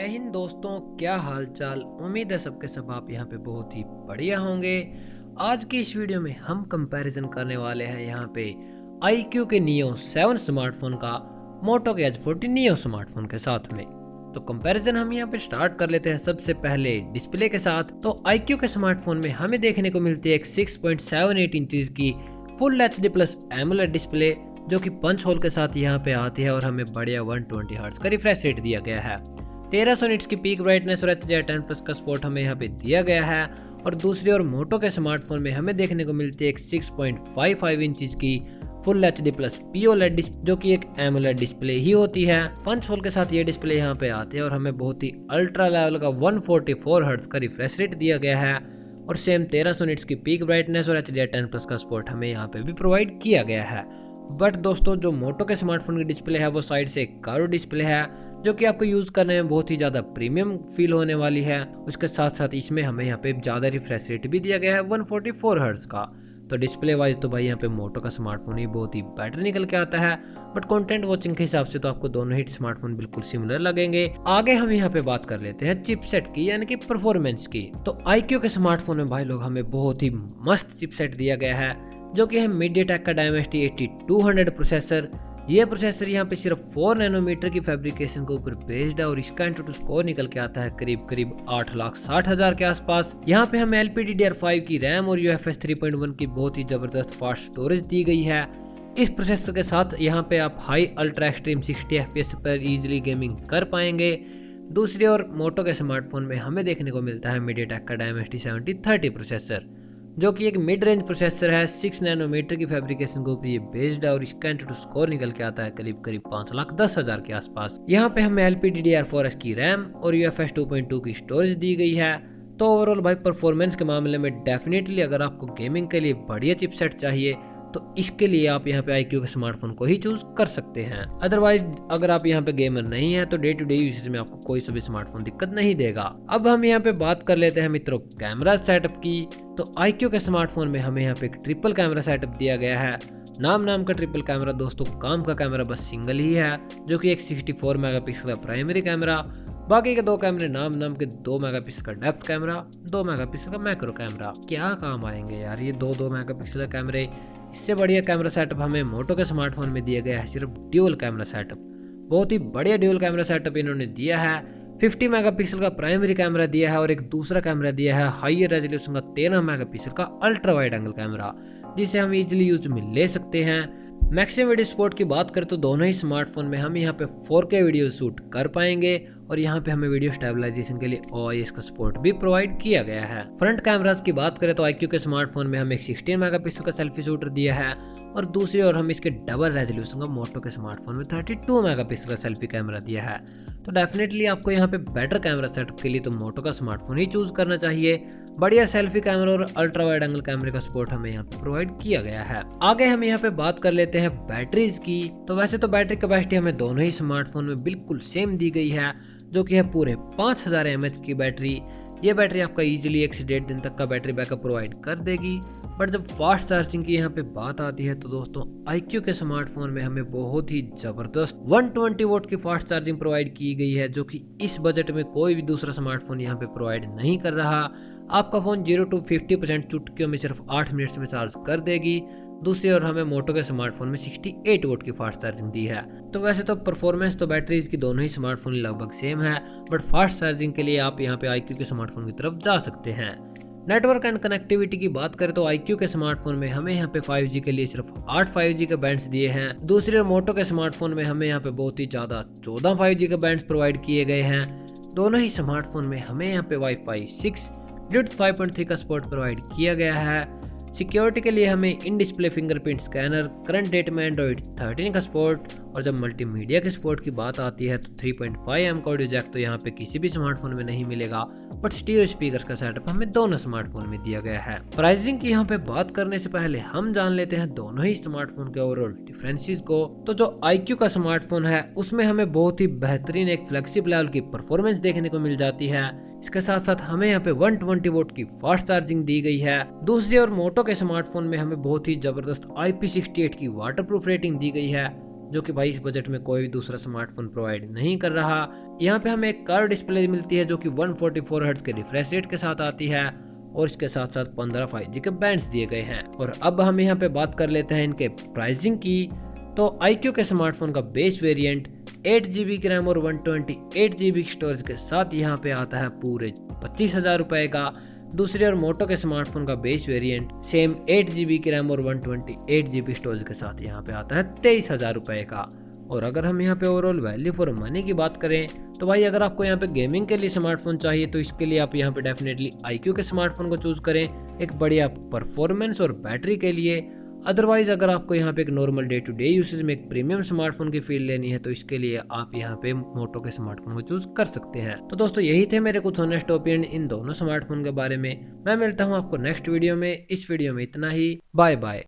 जय हिंद दोस्तों, क्या हाल चाल। उम्मीद है सबके सब आप यहाँ पे बहुत ही बढ़िया होंगे। आज की इस वीडियो में हम कंपैरिजन करने वाले हैं यहाँ पे iQOO के Neo 7 स्मार्टफोन का मोटो के Edge 14 Neo स्मार्टफोन के साथ में। तो कंपैरिजन हम यहाँ पे स्टार्ट कर लेते हैं सबसे पहले डिस्प्ले के साथ। तो iQOO के स्मार्टफोन में हमें देखने को मिलती है एक 6.78 इंचेस की full HD plus AMOLED display, जो कि पंच होल के साथ यहाँ पे आती है और हमें बढ़िया 120 हर्ट्ज का रिफ्रेश रेट दिया गया है। 1300 निट्स की पीक ब्राइटनेस और HDR10+ का सपोर्ट हमें यहाँ पे दिया गया है। और दूसरी ओर मोटो के स्मार्टफोन में हमें देखने को मिलती है एक 6.55 इंचेस की full HD plus POLED display, जो कि एक एमोलेड डिस्प्ले ही होती है। पंच होल के साथ ये डिस्प्ले यहाँ पे आती है और हमें बहुत ही अल्ट्रा लेवल का 144 हर्ट्ज का रिफ्रेश रेट दिया गया है। और सेम 1300 निट्स की पीक ब्राइटनेस और HDR10+ का सपोर्ट हमें यहाँ पे भी प्रोवाइड किया गया है। बट दोस्तों, जो मोटो के स्मार्टफोन की डिस्प्ले है वो साइड से एक कर्व डिस्प्ले है, जो कि आपको यूज करने में बहुत ही ज्यादा प्रीमियम फील होने वाली है। उसके साथ साथ इसमें हमें यहाँ पे ज्यादा रिफ्रेश रेट भी दिया गया है 144 हर्ट्ज का। तो डिस्प्ले वाइज तो भाई यहाँ पे मोटो का स्मार्टफोन ही बहुत ही बेटर निकल के आता है। बट कंटेंट वॉचिंग के हिसाब से तो आपको दोनों ही स्मार्टफोन बिल्कुल सिमिलर लगेंगे। आगे हम यहाँ पे बात कर लेते हैं चिपसेट की, यानी कि परफॉर्मेंस की। तो iQOO के स्मार्टफोन में भाई लोग हमें बहुत ही मस्त चिपसेट दिया गया है, जो कि है MediaTek का Dimensity 8200 प्रोसेसर। ये प्रोसेसर यहाँ पे सिर्फ 4 नैनोमीटर की फैब्रिकेशन के ऊपर बेस्ड है और इसका एंटूटू स्कोर निकल के आता है करीब 8,60,000 के आसपास। यहाँ पे हमें LPDDR5 की रैम और UFS 3.1 की बहुत ही जबरदस्त फास्ट स्टोरेज दी गई है। इस प्रोसेसर के साथ यहाँ पे आप हाई अल्ट्रा एक्सट्रीम 60 FPS पर इजीली गेमिंग कर पाएंगे। दूसरी ओर मोटो के स्मार्टफोन में हमें देखने को मिलता है MediaTek का Dimensity 7030 प्रोसेसर, जो कि एक मिड रेंज प्रोसेसर है। 6 नैनोमीटर की फैब्रिकेशन के ऊपर ये बेस्ड है और इसका एंटूटू स्कोर निकल के आता है करीब 5,10,000 के आसपास। यहाँ पे हमें LPDDR4 की रैम और UFS 2.2 की स्टोरेज दी गई है। तो ओवरऑल भाई परफॉर्मेंस के मामले में डेफिनेटली अगर आपको गेमिंग के लिए बढ़िया चिपसेट चाहिए तो इसके लिए आप यहाँ पे iQOO के स्मार्टफोन को ही चूज कर सकते हैं। अदरवाइज अगर आप यहाँ पे गेमर नहीं है तो डे टू डे यूसेज में आपको कोई सा भी स्मार्टफोन दिक्कत नहीं देगा। अब हम यहाँ पे बात कर लेते हैं मित्रों कैमरा सेटअप की। तो iQOO के स्मार्टफोन में हमें यहाँ पे एक ट्रिपल कैमरा सेटअप दिया गया है। नाम का ट्रिपल कैमरा दोस्तों, काम का कैमरा बस सिंगल ही है, जो कि एक 64 मेगापिक्सल का प्राइमरी कैमरा। बाकी के दो कैमरे नाम के 2 मेगापिक्सल का डेप्थ कैमरा, 2 मेगापिक्सल का मैक्रो कैमरा। क्या काम आएंगे यार ये 2 मेगापिक्सल का कैमरे। इससे बढ़िया कैमरा सेटअप हमें मोटो के स्मार्टफोन में दिया गया है, सिर्फ ड्यूल कैमरा सेटअप। बहुत ही बढ़िया ड्यूल कैमरा सेटअप इन्होंने दिया है। 50 मेगापिक्सल का प्राइमरी कैमरा दिया है और एक दूसरा कैमरा दिया है हाइयर रेजोल्यूशन का 13 मेगापिक्सल का अल्ट्रा वाइड एंगल कैमरा, जिसे हम इजीली यूज में ले सकते हैं। मैक्सिमम वीडियो सपोर्ट की बात करें तो दोनों ही स्मार्टफोन में हम यहाँ पे 4K वीडियो शूट कर पाएंगे और यहाँ पे हमें वीडियो स्टेबलाइजेशन के लिए OIS का सपोर्ट भी प्रोवाइड किया गया है। फ्रंट कैमरास की बात करें तो iQOO के स्मार्टफोन में हमें 16 मेगापिक्सल का सेल्फी शूटर दिया है और दूसरी ओर हम इसके डबल रेजोल्यूशन का मोटो के स्मार्टफोन में 32 मेगापिक्सल का सेल्फी कैमरा दिया है। तो डेफिनेटली आपको यहाँ पे बेटर कैमरा सेटअप के लिए तो मोटो का स्मार्टफोन ही चूज करना चाहिए। बढ़िया सेल्फी कैमरा और अल्ट्रा वाइड एंगल कैमरे का सपोर्ट हमें यहाँ पे प्रोवाइड किया गया है। आगे हम यहाँ पे बात कर लेते हैं बैटरीज की। तो वैसे तो बैटरी कैपेसिटी हमें दोनों ही स्मार्टफोन में बिल्कुल सेम दी गई है, जो कि है पूरे 5000 mAh की बैटरी। ये बैटरी आपका इजीली 1 से 1.5 दिन तक का बैटरी बैकअप प्रोवाइड कर देगी। बट जब फास्ट चार्जिंग की यहाँ पे बात आती है तो दोस्तों iQOO के स्मार्टफोन में हमें बहुत ही जबरदस्त 120 वोट की फास्ट चार्जिंग प्रोवाइड की गई है, जो कि इस बजट में कोई भी दूसरा स्मार्टफोन यहाँ पे प्रोवाइड नहीं कर रहा। आपका फोन 0 to 50% चुटकियों में सिर्फ 8 मिनट्स में चार्ज कर देगी। दूसरी ओर हमें मोटो के स्मार्टफोन में 68 वोट की फास्ट चार्जिंग दी है। तो वैसे तो परफॉर्मेंस तो बैटरीज की दोनों ही स्मार्टफोन लगभग सेम है, बट फास्ट चार्जिंग के लिए आप यहाँ पे iQOO के स्मार्टफोन की तरफ जा सकते हैं। नेटवर्क एंड कनेक्टिविटी की बात करें तो iQOO के स्मार्टफोन में हमें यहाँ पे 5G के लिए सिर्फ 8 5G के बैंड्स दिए हैं। दूसरी ओर मोटो के स्मार्टफोन में हमें यहाँ पे बहुत ही ज्यादा 14 5G के बैंड्स प्रोवाइड किए गए हैं। दोनों ही स्मार्टफोन में हमें यहाँ पे Wi-Fi 6 Bluetooth 5.3 का सपोर्ट प्रोवाइड किया गया है। सिक्योरिटी के लिए हमें in display fingerprint scanner, current date में एंड्रॉइड 13 का सपोर्ट, और जब मल्टीमीडिया के सपोर्ट की बात आती है तो 3.5mm का ऑडियो जैक तो यहाँ पे किसी भी स्मार्टफोन में नहीं मिलेगा, बट स्टीरियो स्पीकर का सेटअप हमें दोनों स्मार्टफोन में दिया गया है। प्राइसिंग की यहाँ पे बात करने से पहले हम जान लेते हैं दोनों ही स्मार्टफोन के ओवरऑल डिफरेंसेस को। तो जो iQOO का स्मार्टफोन है उसमें हमें बहुत ही बेहतरीन एक फ्लेक्सिबल लेवल की परफॉर्मेंस देखने को मिल जाती है। इसके साथ साथ हमें यहाँ पे 120 वोट की फास्ट चार्जिंग दी गई है। दूसरी ओर मोटो के स्मार्टफोन में हमें बहुत ही जबरदस्त IP68 की वाटरप्रूफ रेटिंग दी गई है, जो कि भाई इस बजट में कोई भी दूसरा स्मार्टफोन प्रोवाइड नहीं कर रहा। यहाँ पे हमें एक कर्व डिस्प्ले मिलती है जो कि 144 हर्ट्ज के रिफ्रेश रेट के साथ आती है और इसके साथ साथ 15 5G के बैंड्स दिए गए हैं। और अब हम यहाँ पे बात कर लेते हैं इनके प्राइसिंग की। तो iQOO के स्मार्टफोन का बेस वेरिएंट 8GB की रैम और 128GB की स्टोरेज के साथ यहाँ पे आता है पूरे 25,000 रुपए का। दूसरी और मोटो के स्मार्टफोन का बेस वेरिएंट सेम 8GB की रैम और 128GB स्टोरेज के साथ यहाँ पे आता है 23,000 रुपए का। और अगर हम यहाँ पे ओवरऑल वैल्यू फॉर मनी की बात करें तो भाई अगर आपको यहाँ पे गेमिंग के लिए स्मार्टफोन चाहिए तो इसके लिए आप यहाँ पे डेफिनेटली iQOO के स्मार्टफोन को चूज करें, एक बढ़िया परफॉर्मेंस और बैटरी के लिए। अदरवाइज अगर आपको यहाँ पे एक normal day to day usage में एक प्रीमियम स्मार्टफोन की फील लेनी है तो इसके लिए आप यहाँ पे मोटो के स्मार्टफोन को चूज कर सकते हैं। तो दोस्तों यही थे मेरे कुछ ऑनेस्ट ओपिनियन इन दोनों स्मार्टफोन के बारे में। मैं मिलता हूँ आपको नेक्स्ट वीडियो में। इस वीडियो में इतना ही। Bye bye.